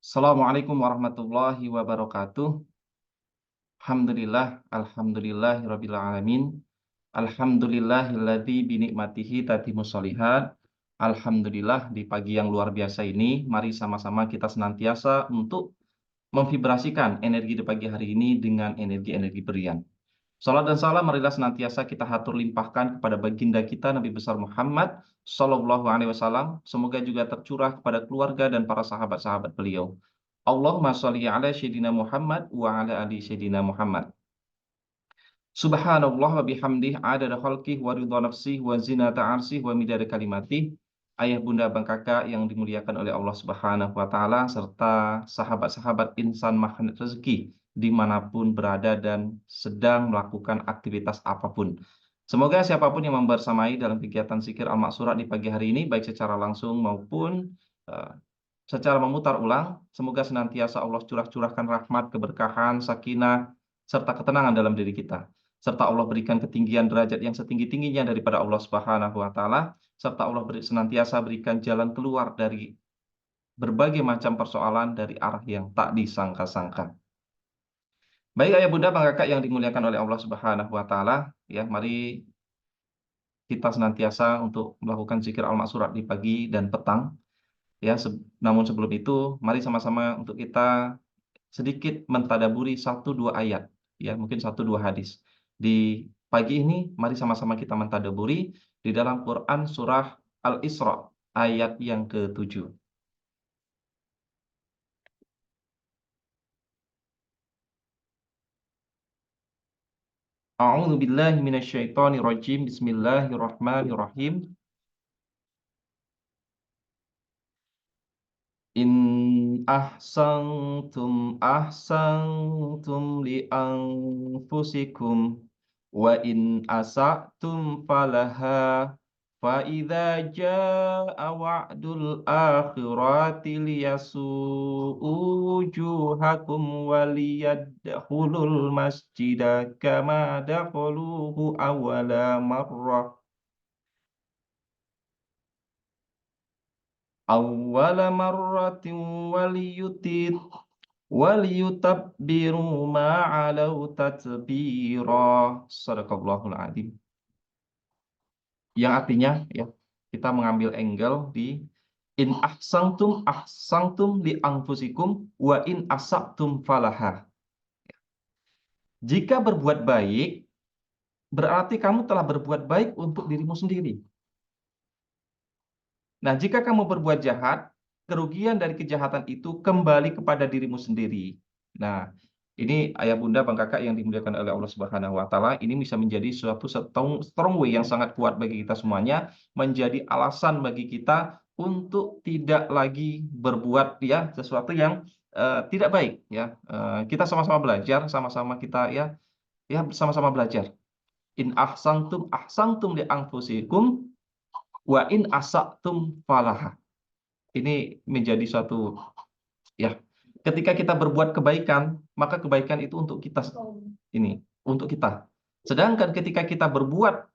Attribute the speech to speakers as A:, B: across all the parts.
A: Assalamualaikum warahmatullahi wabarakatuh. Alhamdulillahirabbil alamin. Alhamdulillahilladzi binikmatihi tatimmus shalihat. Alhamdulillah di pagi yang luar biasa ini, mari sama-sama kita senantiasa untuk memvibrasikan energi di pagi hari ini dengan energi-energi berian. Salat dan salam marilah senantiasa kita hatur limpahkan kepada baginda kita Nabi besar Muhammad Sallallahu Alaihi Wasallam. Semoga juga tercurah kepada keluarga dan para sahabat-sahabat beliau. Allahumma sholli ala Sayyidina Muhammad wa ala ali Sayyidina Muhammad. Subhanallah wa bihamdih adada khalqih wa ridha nafsih wa zinata arsyih wa midada kalimatih. Ayah bunda abang kakak yang dimuliakan oleh Allah Subhanahu wa taala serta sahabat-sahabat insan magnet rezeki dimanapun berada dan sedang melakukan aktivitas apapun. Semoga siapapun yang membersamai dalam kegiatan zikir al-maksurat di pagi hari ini baik secara langsung maupun eh, secara memutar ulang, semoga senantiasa Allah curahkan rahmat, keberkahan, sakinah, serta ketenangan dalam diri kita. Serta Allah berikan ketinggian derajat yang setinggi-tingginya daripada Allah Subhanahu wa taala, serta Allah senantiasa berikan jalan keluar dari berbagai macam persoalan dari arah yang tak disangka-sangka. Baik ayah bunda, bang kakak yang dimuliakan oleh Allah Subhanahu wa taala, ya mari kita senantiasa untuk melakukan zikir al-maksurat di pagi dan petang. Ya, namun sebelum itu, mari sama-sama untuk kita sedikit mentadaburi satu dua ayat, ya mungkin satu dua hadis. Di pagi ini, mari sama-sama kita mentadaburi di dalam Quran surah Al-Isra ayat yang ke-7. A'udzu billahi minasyaitonir rajim. Bismillahirrahmanirrahim. In ahsantum li anfusikum wa in asa'tum falaha fa idza jaa wa'dul akhirati liyasu'u wujuhakum waliyadkhulul masjida kama dakhaluhu awwala marrah awwala marratin waliyutir waliyutabbiru ma alau tatbira. Sadaqallahul adzim. Yang artinya ya, kita mengambil angle di in ahsantum li anfusikum wa in asabtum falaha. Jika berbuat baik berarti kamu telah berbuat baik untuk dirimu sendiri. Nah, jika kamu berbuat jahat, kerugian dari kejahatan itu kembali kepada dirimu sendiri. Nah, ini ayah bunda, bang kakak yang dimuliakan oleh Allah Subhanahu wa taala, ini bisa menjadi suatu strong way yang sangat kuat bagi kita semuanya, menjadi alasan bagi kita untuk tidak lagi berbuat ya sesuatu yang tidak baik ya. Kita sama-sama belajar, sama-sama kita ya sama-sama belajar. In ahsantum li anfusikum wa in asatum falaha. Ini menjadi suatu ya, ketika kita berbuat kebaikan, maka kebaikan itu untuk kita ini, untuk kita. Sedangkan ketika kita berbuat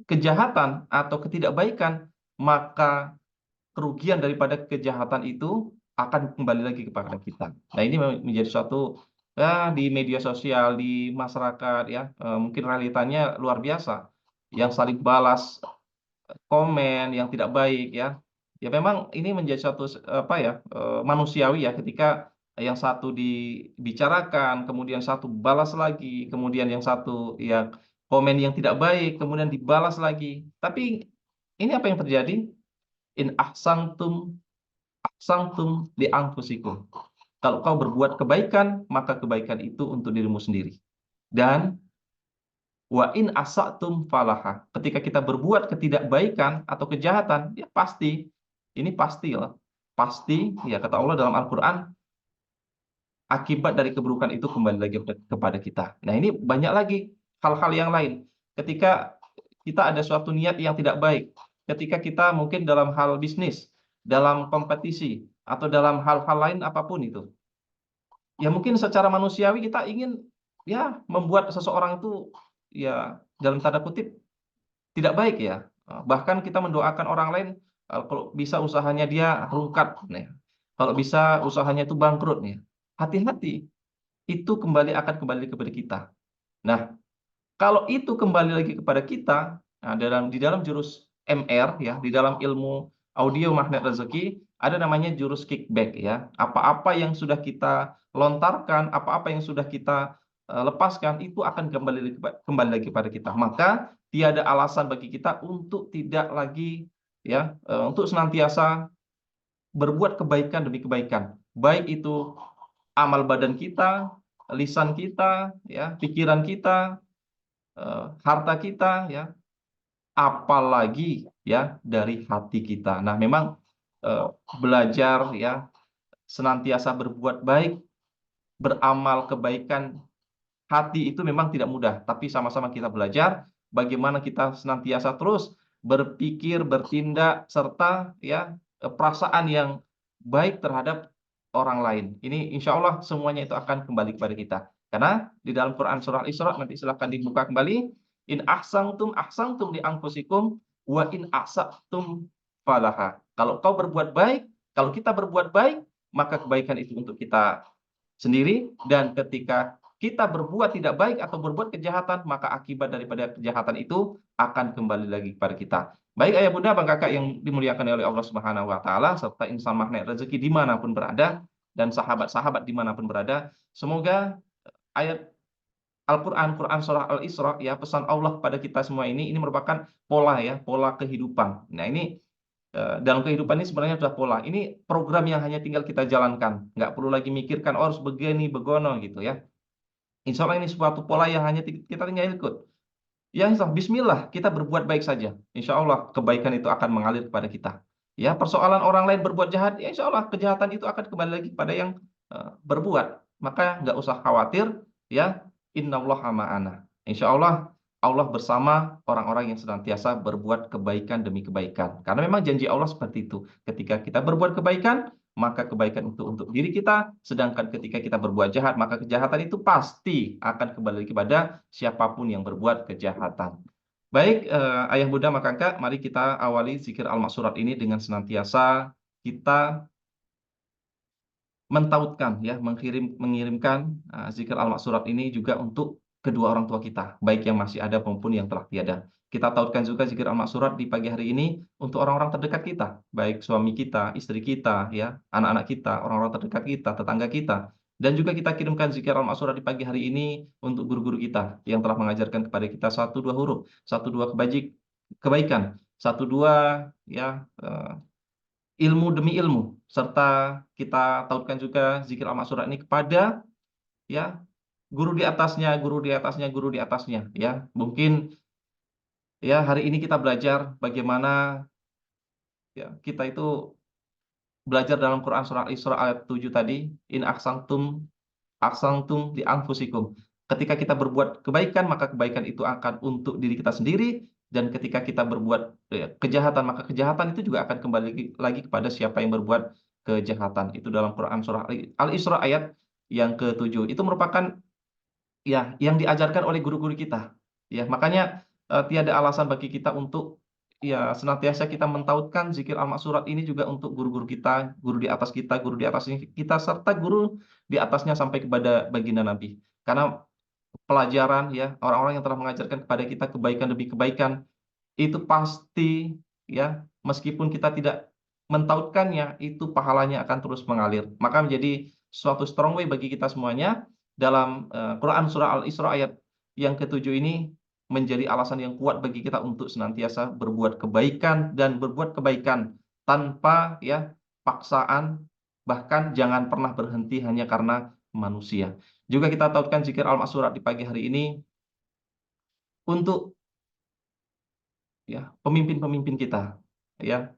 A: kejahatan atau ketidakbaikan, maka kerugian daripada kejahatan itu akan kembali lagi kepada kita. Nah, ini menjadi suatu ya di media sosial, di masyarakat ya, mungkin realitanya luar biasa. Yang saling balas komen yang tidak baik ya. Ya memang ini menjadi suatu apa ya manusiawi ya ketika yang satu dibicarakan, kemudian satu balas lagi, kemudian yang satu ya komen yang tidak baik, kemudian dibalas lagi. Tapi ini apa yang terjadi? In ahsantum li anfusikum. Kalau kau berbuat kebaikan, maka kebaikan itu untuk dirimu sendiri. Dan wa in asatum falaha. Ketika kita berbuat ketidakbaikan atau kejahatan, ya pasti, ini pasti lah. Pasti, ya kata Allah dalam Al-Quran, akibat dari keburukan itu kembali lagi kepada kita. Nah ini banyak lagi hal-hal yang lain. Ketika kita ada suatu niat yang tidak baik, ketika kita mungkin dalam hal bisnis, dalam kompetisi, atau dalam hal-hal lain apapun itu. Ya mungkin secara manusiawi kita ingin ya membuat seseorang itu ya dalam tanda kutip tidak baik ya. Bahkan kita mendoakan orang lain kalau bisa usahanya dia rungkat. Nah, kalau bisa usahanya itu bangkrut nih. Hati-hati, itu akan kembali kepada kita. Nah, kalau itu kembali lagi kepada kita, nah di dalam jurus MR ya, di dalam ilmu audio magnet rezeki ada namanya jurus kickback ya. Apa-apa yang sudah kita lontarkan, apa-apa yang sudah kita lepaskan itu akan kembali lagi kepada kita. Maka tiada alasan bagi kita untuk tidak lagi ya untuk senantiasa berbuat kebaikan demi kebaikan. Baik itu amal badan kita, lisan kita, ya, pikiran kita, harta kita, ya, apalagi ya dari hati kita. Nah, memang eh, belajar ya senantiasa berbuat baik, beramal kebaikan hati itu memang tidak mudah, tapi sama-sama kita belajar bagaimana kita senantiasa terus berpikir, bertindak, serta ya perasaan yang baik terhadap orang lain. Ini insya Allah semuanya itu akan kembali kepada kita. Karena di dalam Quran surah Al-Isra nanti silahkan dibuka kembali. In ahsantum li anfusikum wa in asatum falaha. Kalau kau berbuat baik, kalau kita berbuat baik, maka kebaikan itu untuk kita sendiri, dan ketika kita berbuat tidak baik atau berbuat kejahatan, maka akibat daripada kejahatan itu akan kembali lagi kepada kita. Baik ayah bunda, bang kakak yang dimuliakan oleh Allah Subhanahu wa taala, serta insan magnet rezeki dimanapun berada, dan sahabat-sahabat dimanapun berada, semoga ayat Al-Quran, Quran surah Al-Isra, ya, pesan Allah kepada kita semua ini merupakan pola ya, pola kehidupan. Nah ini dalam kehidupan ini sebenarnya sudah pola. Ini program yang hanya tinggal kita jalankan. Nggak perlu lagi mikirkan, oh harus begini, begono gitu ya. Insya Allah ini suatu pola yang hanya kita tinggal ikut. Ya, insya Allah, Bismillah, kita berbuat baik saja. Insya Allah kebaikan itu akan mengalir kepada kita. Ya, persoalan orang lain berbuat jahat, ya insya Allah kejahatan itu akan kembali lagi kepada yang berbuat. Maka nggak usah khawatir, ya. Innallaha ma'ana. Insya Allah Allah bersama orang-orang yang senantiasa berbuat kebaikan demi kebaikan. Karena memang janji Allah seperti itu. Ketika kita berbuat kebaikan, maka kebaikan itu untuk diri kita. Sedangkan ketika kita berbuat jahat, maka kejahatan itu pasti akan kembali kepada siapapun yang berbuat kejahatan. Baik, ayah bunda maka kakak, mari kita awali zikir al-maksurat ini dengan senantiasa kita mentautkan ya, mengirimkan zikir al-maksurat ini juga untuk kedua orang tua kita, baik yang masih ada maupun yang telah tiada. Kita tautkan juga zikir al-maksurat di pagi hari ini untuk orang-orang terdekat kita, baik suami kita, istri kita, ya, anak-anak kita, orang-orang terdekat kita, tetangga kita. Dan juga kita kirimkan zikir al-maksurat di pagi hari ini untuk guru-guru kita yang telah mengajarkan kepada kita satu dua huruf, satu dua kebaikan, satu dua ya ilmu demi ilmu, serta kita tautkan juga zikir al-maksurat ini kepada ya guru di atasnya, guru di atasnya, guru di atasnya, ya. Mungkin ya hari ini kita belajar bagaimana ya kita itu belajar dalam Quran surah Isra ayat 7 tadi, in ahsantum di anfusikum. Ketika kita berbuat kebaikan, maka kebaikan itu akan untuk diri kita sendiri, dan ketika kita berbuat kejahatan, maka kejahatan itu juga akan kembali lagi kepada siapa yang berbuat kejahatan. Itu dalam Quran surah Al-Isra ayat yang ke-7. Itu merupakan ya yang diajarkan oleh guru-guru kita. Ya, makanya tiada alasan bagi kita untuk ya senantiasa kita mentautkan zikir al-maksurat ini juga untuk guru-guru kita, guru di atas kita, guru di atasnya kita, serta guru di atasnya sampai kepada baginda Nabi. Karena pelajaran ya orang-orang yang telah mengajarkan kepada kita kebaikan demi kebaikan itu pasti ya meskipun kita tidak mentautkannya itu pahalanya akan terus mengalir. Maka menjadi suatu strong way bagi kita semuanya dalam Quran surah Al-Isra ayat yang ke-7 ini menjadi alasan yang kuat bagi kita untuk senantiasa berbuat kebaikan dan berbuat kebaikan tanpa ya paksaan, bahkan jangan pernah berhenti hanya karena manusia. Juga kita tautkan zikir al-maksurat di pagi hari ini untuk ya pemimpin-pemimpin kita ya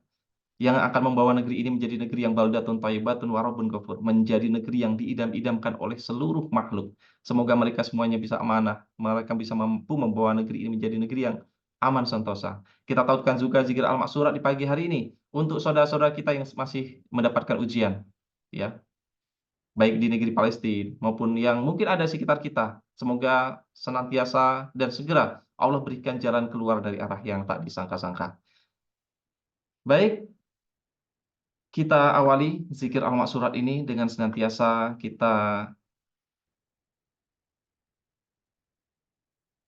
A: yang akan membawa negeri ini menjadi negeri yang baldatun thayyibatun wa rabbun ghafur, menjadi negeri yang diidam-idamkan oleh seluruh makhluk. Semoga mereka semuanya bisa amanah, mereka bisa mampu membawa negeri ini menjadi negeri yang aman sentosa. Kita tautkan juga zikir al-maksurat di pagi hari ini untuk saudara-saudara kita yang masih mendapatkan ujian ya, baik di negeri Palestina maupun yang mungkin ada di sekitar kita. Semoga senantiasa dan segera Allah berikan jalan keluar dari arah yang tak disangka-sangka. Baik, Kita awali zikir al surat ini dengan senantiasa kita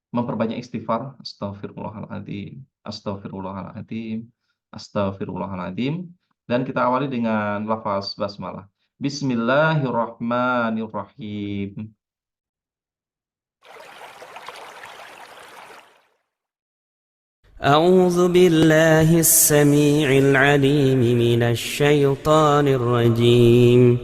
A: memperbanyak istighfar. Astagfirullahaladzim, astagfirullahaladzim, astagfirullahaladzim. Dan kita awali dengan lafaz basmalah. Bismillahirrahmanirrahim.
B: أعوذ بالله السميع العليم من الشيطان الرجيم.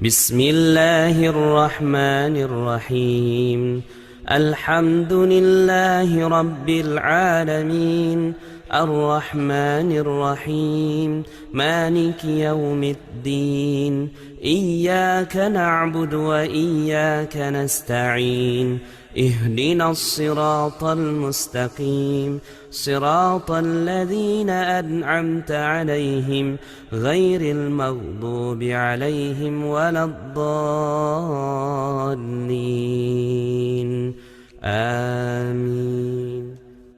B: بسم الله الرحمن الرحيم. الحمد لله رب العالمين الرحمن الرحيم مالك يوم الدين إياك نعبد وإياك نستعين اهدنا الصراط المستقيم صراط الذين أنعمت عليهم غير المغضوب عليهم ولا الضالين